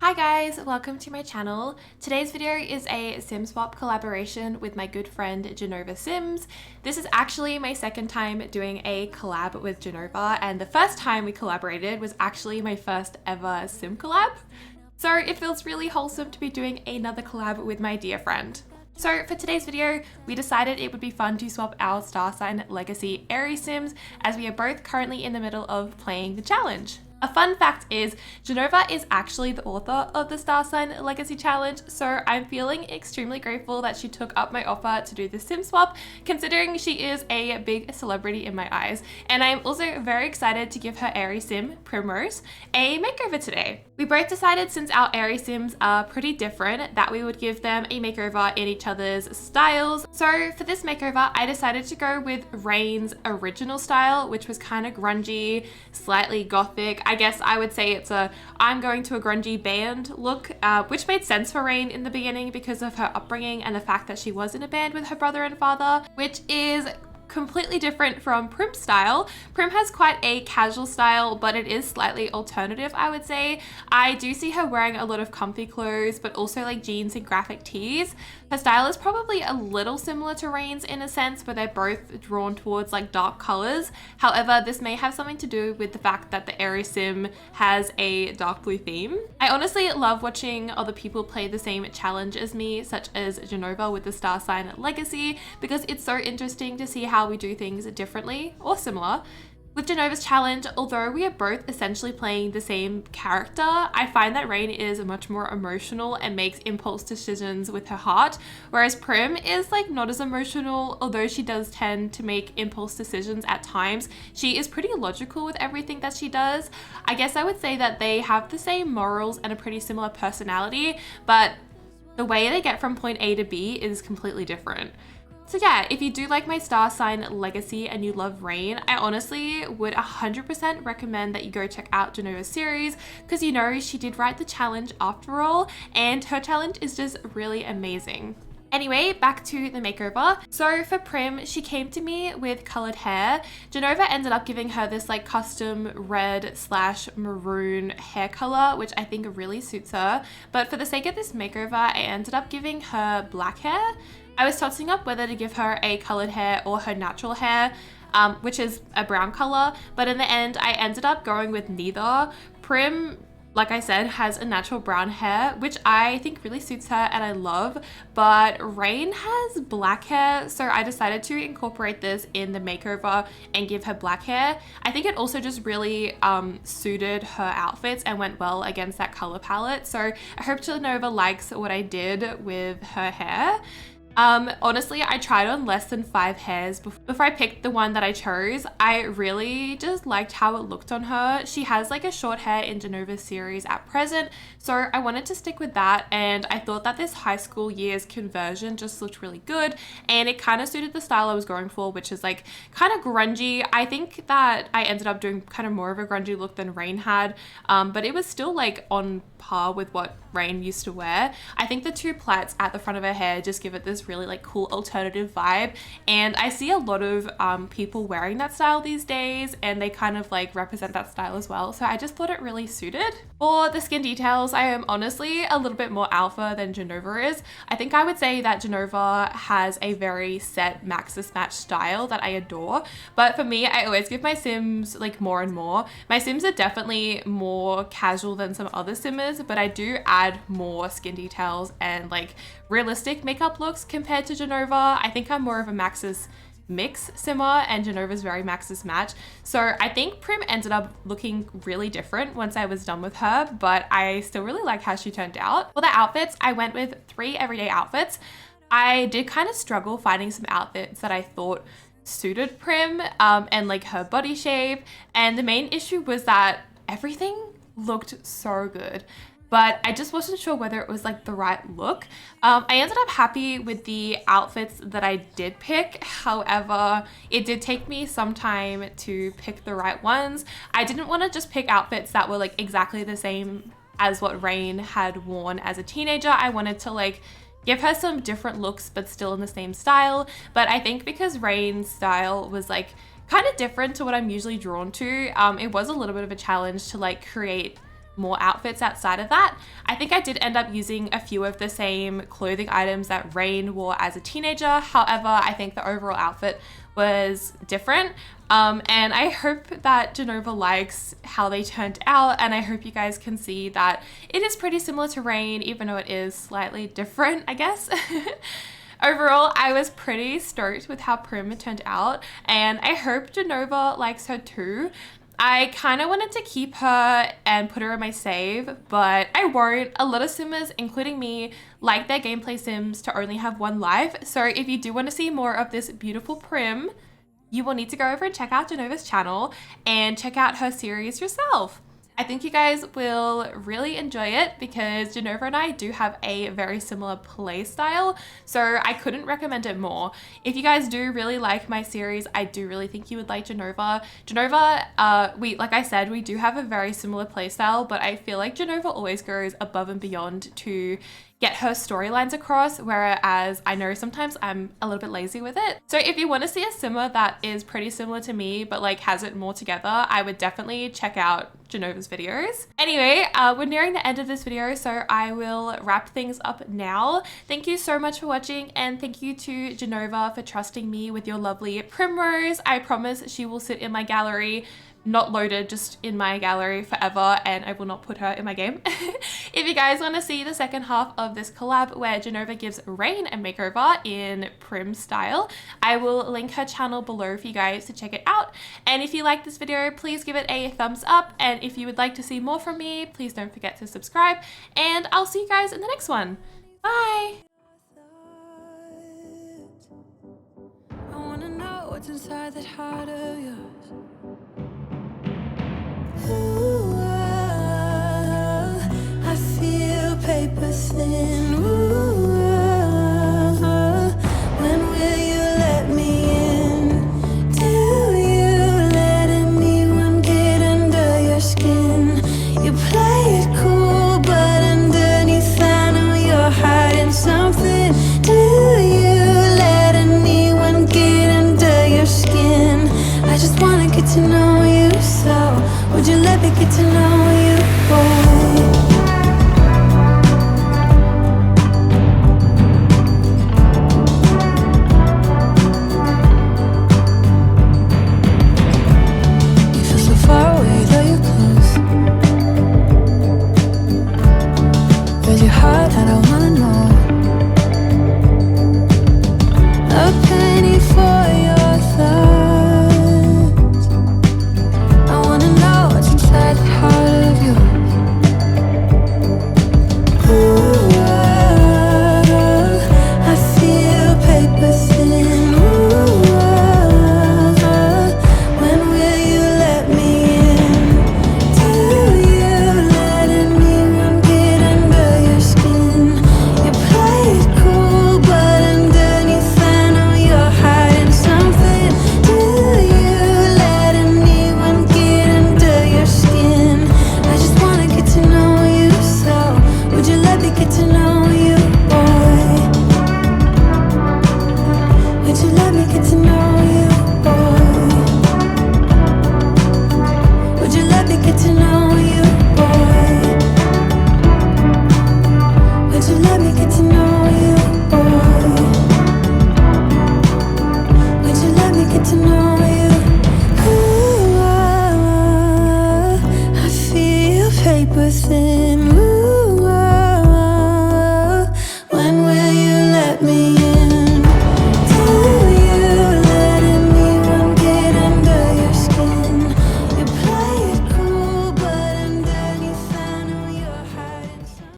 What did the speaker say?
Hi guys, welcome to my channel. Today's video is a Sim Swap collaboration with my good friend GinovaSims. This is actually my second time doing a collab with Ginova, and the first time we collaborated was actually my first ever Sim collab. So it feels really wholesome to be doing another collab with my dear friend. So for today's video, we decided it would be fun to swap our star sign legacy Aries Sims, as we are both currently in the middle of playing the challenge. A fun fact is, Ginova is actually the author of the Star Sign Legacy Challenge, so I'm feeling extremely grateful that she took up my offer to do the Sim Swap, considering she is a big celebrity in my eyes. And I'm also very excited to give her Aries Sim, Primrose, a makeover today. We both decided, since our Aries Sims are pretty different, that we would give them a makeover in each other's styles. So for this makeover, I decided to go with Rain's original style, which was kind of grungy, slightly gothic. I guess I would say it's I'm going to a grungy band look, which made sense for Rain in the beginning because of her upbringing and the fact that she was in a band with her brother and father, which is completely different from Prim's style. Prim has quite a casual style, but it is slightly alternative, I would say. I do see her wearing a lot of comfy clothes, but also like jeans and graphic tees. Her style is probably a little similar to Rain's in a sense, where they're both drawn towards like dark colors. However, this may have something to do with the fact that the Aries Sim has a dark blue theme. I honestly love watching other people play the same challenge as me, such as Ginova with the Star Sign Legacy, because it's so interesting to see how we do things differently or similar. With Ginova's challenge, although we are both essentially playing the same character, I find that Rain is much more emotional and makes impulse decisions with her heart, whereas Prim is like not as emotional, although she does tend to make impulse decisions at times. She is pretty logical with everything that she does. I guess I would say that they have the same morals and a pretty similar personality, but the way they get from point A to B is completely different. So yeah, if you do like my Star Sign Legacy and you love Rain, I honestly would 100% recommend that you go check out Genova's series, because you know she did write the challenge after all, and her challenge is just really amazing. Anyway, back to the makeover. So for Prim, she came to me with colored hair. Ginova ended up giving her this like custom red/maroon hair color, which I think really suits her. But for the sake of this makeover, I ended up giving her black hair. I was tossing up whether to give her a colored hair or her natural hair, which is a brown color, but in the end I ended up going with neither. Prim, like I said, has a natural brown hair, which I think really suits her and I love, but Rain has black hair, so I decided to incorporate this in the makeover and give her black hair. I think it also just really suited her outfits and went well against that color palette, so I hope Ginova likes what I did with her hair. Honestly, I tried on less than 5 hairs before I picked the one that I chose. I really just liked how it looked on her. She has like a short hair in Genova's series at present, so I wanted to stick with that, and I thought that this high school year's conversion just looked really good, and it kind of suited the style I was going for, which is like kind of grungy. I think that I ended up doing kind of more of a grungy look than Rain had, but it was still like on par with what Rain used to wear. I think the 2 plaits at the front of her hair just give it this really like cool alternative vibe, and I see a lot of people wearing that style these days, and they kind of like represent that style as well, so I just thought it really suited. For the skin details, I am honestly a little bit more alpha than Ginova is. I think I would say that Ginova has a very set Maxis Match style that I adore, but for me, I always give my Sims like more and more. My Sims are definitely more casual than some other Simmers, but I do add more skin details and like realistic makeup looks compared to Ginova. I think I'm more of a Maxis Mix simmer, and Genova's very Maxis Match. So I think Prim ended up looking really different once I was done with her, but I still really like how she turned out. For the outfits, I went with 3 everyday outfits. I did kind of struggle finding some outfits that I thought suited Prim and like her body shape, and the main issue was that everything looked so good, but I just wasn't sure whether it was like the right look. I ended up happy with the outfits that I did pick. However, it did take me some time to pick the right ones. I didn't want to just pick outfits that were like exactly the same as what Rain had worn as a teenager. I wanted to like give her some different looks, but still in the same style. But I think because Rain's style was like kind of different to what I'm usually drawn to, it was a little bit of a challenge to like create more outfits outside of that. I think I did end up using a few of the same clothing items that Rain wore as a teenager. However, I think the overall outfit was different. And I hope that Ginova likes how they turned out, and I hope you guys can see that it is pretty similar to Rain, even though it is slightly different, I guess. Overall, I was pretty stoked with how Prim turned out, and I hope Ginova likes her too. I kind of wanted to keep her and put her in my save, but I won't. A lot of simmers, including me, like their gameplay sims to only have one life. So if you do want to see more of this beautiful Prim, you will need to go over and check out Ginova's channel and check out her series yourself. I think you guys will really enjoy it because Ginova and I do have a very similar play style, so I couldn't recommend it more. If you guys do really like my series, I do really think you would like Ginova. Like I said, we do have a very similar play style, but I feel like Ginova always goes above and beyond to get her storylines across, whereas I know sometimes I'm a little bit lazy with it. So if you want to see a simmer that is pretty similar to me but like has it more together, I would definitely check out Ginova's videos. Anyway, we're nearing the end of this video, so I will wrap things up now. Thank you so much for watching, and thank you to Ginova for trusting me with your lovely Primrose. I promise she will sit in my gallery, not loaded, just in my gallery forever, and I will not put her in my game. If you guys want to see the second half of this collab where Ginova gives Rain a makeover in Prim style, I will link her channel below for you guys to check it out. And if you like this video, please give it a thumbs up, and if you would like to see more from me, please don't forget to subscribe, and I'll see you guys in the next one. Bye! I wanna know what's inside that heart of yours. Ooh, I feel paper thin. Ooh, when will you let me in? Do you let anyone get under your skin? You play it cool, but underneath I know you're hiding something. Do you let anyone get under your skin? I just wanna get to know you, so would you let me get to know you, boy? You feel so far away, though you're close. There's your heart, I don't